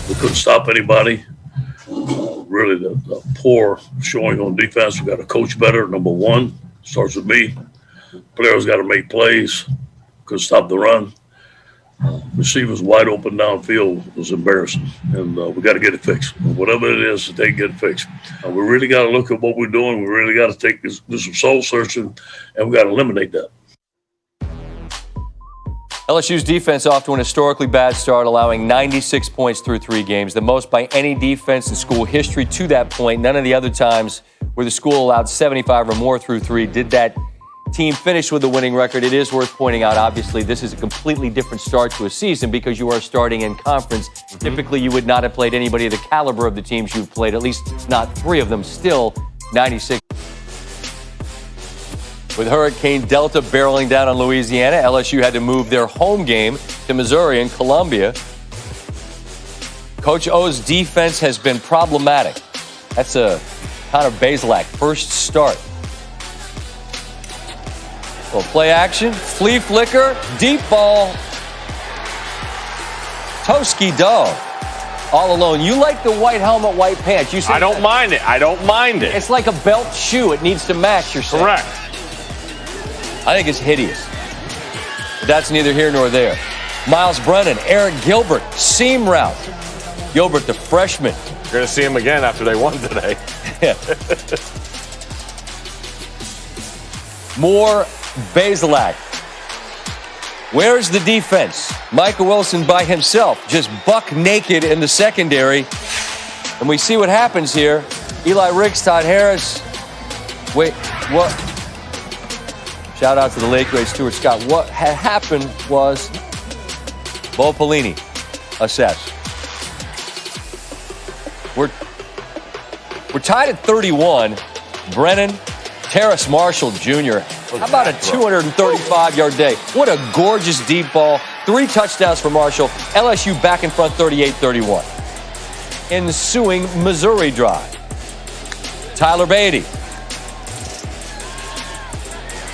We couldn't stop anybody. Really, the poor showing on defense. We got to coach better. Number one, starts with me. Players got to make plays. Couldn't stop the run. Receivers wide open downfield was embarrassing, and we got to get it fixed. Whatever it is, they get it fixed. We really got to look at what we're doing. We really got to do some soul searching, and we got to eliminate that. LSU's defense off to an historically bad start, allowing 96 points through 3 games, the most by any defense in school history to that point. None of the other times where the school allowed 75 or more through 3 did that team finish with a winning record. It is worth pointing out, obviously, this is a completely different start to a season because you are starting in conference. Typically, you would not have played anybody of the caliber of the teams you've played, at least not 3 of them. Still, 96. With Hurricane Delta barreling down on Louisiana, LSU had to move their home game to Missouri and Columbia. Coach O's defense has been problematic. That's a Connor Bazelak first start. Well, play action, flea flicker, deep ball. Toski dog. All alone. You like the white helmet, white pants. You I don't mind it. I don't mind it. It's like a belt shoe. It needs to match your set. Correct. I think it's hideous. But that's neither here nor there. Miles Brennan, Eric Gilbert, seam route. Gilbert, the freshman. You're going to see him again after they won today. More Bazelak. Where's the defense? Micah Wilson by himself, just buck naked in the secondary. And we see what happens here. Eli Ricks, Todd Harris. Wait, what? Shout out to the late great Stuart Scott. What had happened was Bo Pelini assessed. We're tied at 31. Brennan, Terrace Marshall Jr. How about a 235-yard day? What a gorgeous deep ball. 3 touchdowns for Marshall. LSU back in front 38-31. Ensuing Missouri drive. Tyler Beatty.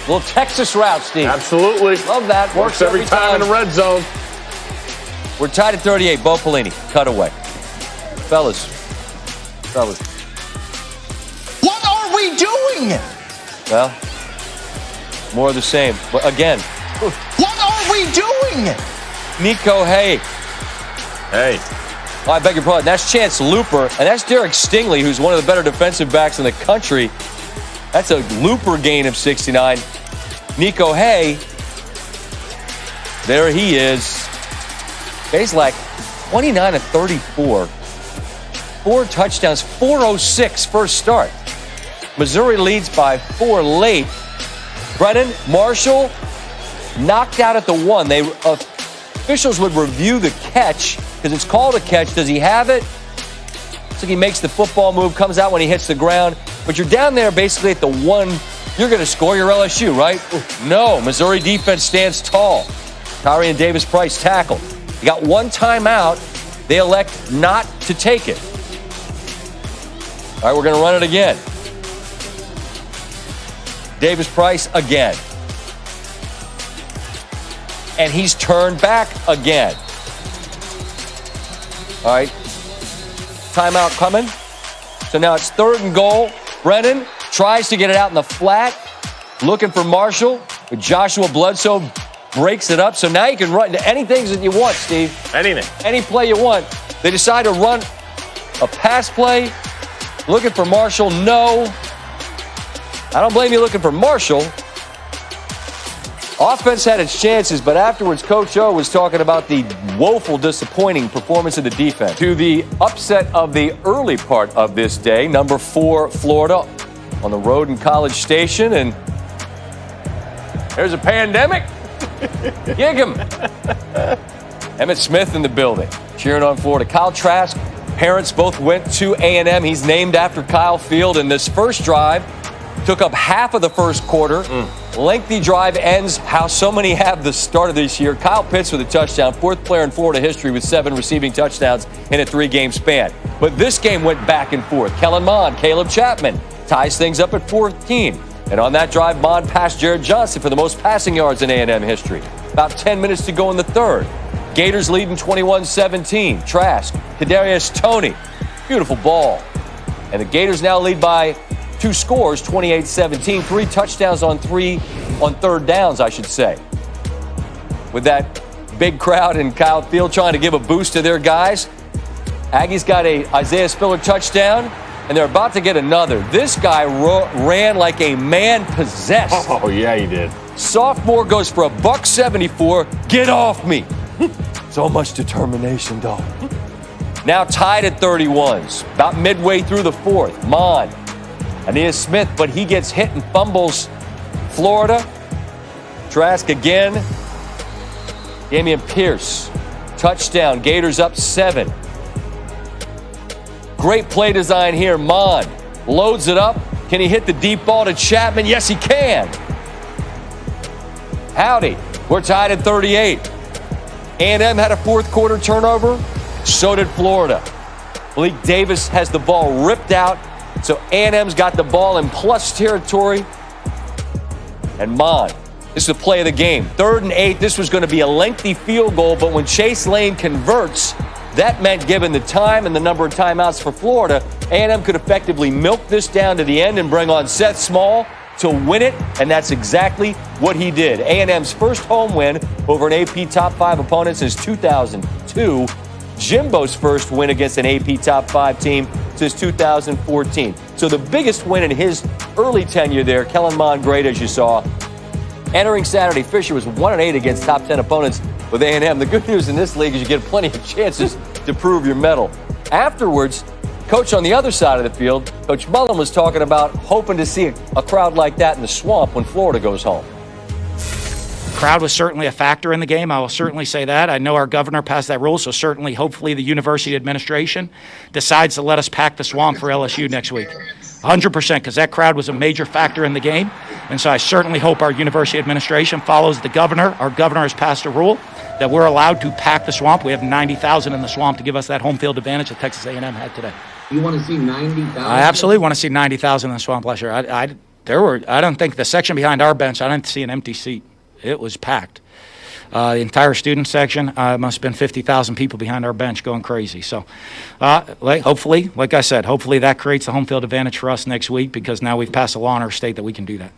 Little Texas route, Steve. Absolutely. Love that. Works every time in the red zone. We're tied at 38. Bo Pelini, cutaway. Fellas. What are we doing? Well, more of the same. But again. What are we doing? Nico Hay. Hey. Oh, I beg your pardon. That's Chance Looper. And that's Derek Stingley, who's one of the better defensive backs in the country. That's a Looper gain of 69. Nico Hay. There he is. Bazelak, 29 of 34. 4 touchdowns, 406 first start. Missouri leads by 4 late. Brennan, Marshall, knocked out at the 1. Officials would review the catch because it's called a catch. Does he have it? Looks like he makes the football move, comes out when he hits the ground. But you're down there basically at the 1. You're going to score your LSU, right? No, Missouri defense stands tall. Tyrion Davis-Price tackled. You got 1 timeout. They elect not to take it. All right, we're going to run it again. Davis-Price again. And he's turned back again. All right. Timeout coming. So now it's 3rd and goal. Brennan tries to get it out in the flat. Looking for Marshall. But Joshua Bledsoe breaks it up. So now you can run into anything that you want, Steve. Anything. Any play you want. They decide to run a pass play. Looking for Marshall. No. I don't blame you looking for Marshall. Offense had its chances, but afterwards, Coach O was talking about the woeful, disappointing performance of the defense. To the upset of the early part of this day, number 4, Florida, on the road in College Station, and there's a pandemic. Gig 'em. Emmitt Smith in the building, cheering on Florida. Kyle Trask, parents both went to A&M. He's named after Kyle Field, and this first drive took up half of the first quarter. Lengthy drive ends how so many have the start of this year. Kyle Pitts with a touchdown, 4th player in Florida history with 7 receiving touchdowns in a 3-game span. But this game went back and forth. Kellen Mond, Caleb Chapman ties things up at 14. And on that drive, Mond passed Jared Johnson for the most passing yards in A&M history. About 10 minutes to go in the 3rd. Gators leading 21-17. Trask, Kadarius Toney. Beautiful ball. And the Gators now lead by 2 scores, 28-17. 3 touchdowns on third downs, I should say. With that big crowd in Kyle Field trying to give a boost to their guys. Aggies got a Isaiah Spiller touchdown, and they're about to get another. This guy ran like a man possessed. Oh, yeah, he did. Sophomore goes for a $174. Get off me. So much determination, dog. Now tied at 31s. About midway through the fourth. Mon. Aeneas Smith, but he gets hit and fumbles Florida. Trask again. Damian Pierce. Touchdown. Gators up 7. Great play design here. Mon loads it up. Can he hit the deep ball to Chapman? Yes, he can. Howdy. We're tied at 38. A&M had a fourth quarter turnover. So did Florida. Malik Davis has the ball ripped out. So A&M's got the ball in plus territory. And Mon. This is the play of the game. 3rd and 8. This was going to be a lengthy field goal, but when Chase Lane converts, that meant, given the time and the number of timeouts for Florida, A&M could effectively milk this down to the end and bring on Seth Small to win it, and that's exactly what he did. A&M's first home win over an AP Top 5 opponent since 2002. Jimbo's first win against an AP Top 5 team since 2014. So the biggest win in his early tenure there, Kellen Mond, great as you saw. Entering Saturday, Fisher was 1-8 against top 10 opponents with A&M. The good news in this league is you get plenty of chances to prove your mettle. Afterwards, coach on the other side of the field, Coach Mullen was talking about hoping to see a crowd like that in the Swamp when Florida goes home. Crowd was certainly a factor in the game. I will certainly say that. I know our governor passed that rule, so certainly, hopefully, the university administration decides to let us pack the Swamp for LSU next week. 100%, because that crowd was a major factor in the game. And so I certainly hope our university administration follows the governor. Our governor has passed a rule that we're allowed to pack the Swamp. We have 90,000 in the Swamp to give us that home field advantage that Texas A&M had today. You want to see 90,000? I absolutely want to see 90,000 in the Swamp last year. I don't think the section behind our bench, I didn't see an empty seat. It was packed. The entire student section, must have been 50,000 people behind our bench going crazy. So hopefully, like I said, hopefully that creates a home field advantage for us next week, because now we've passed a law in our state that we can do that.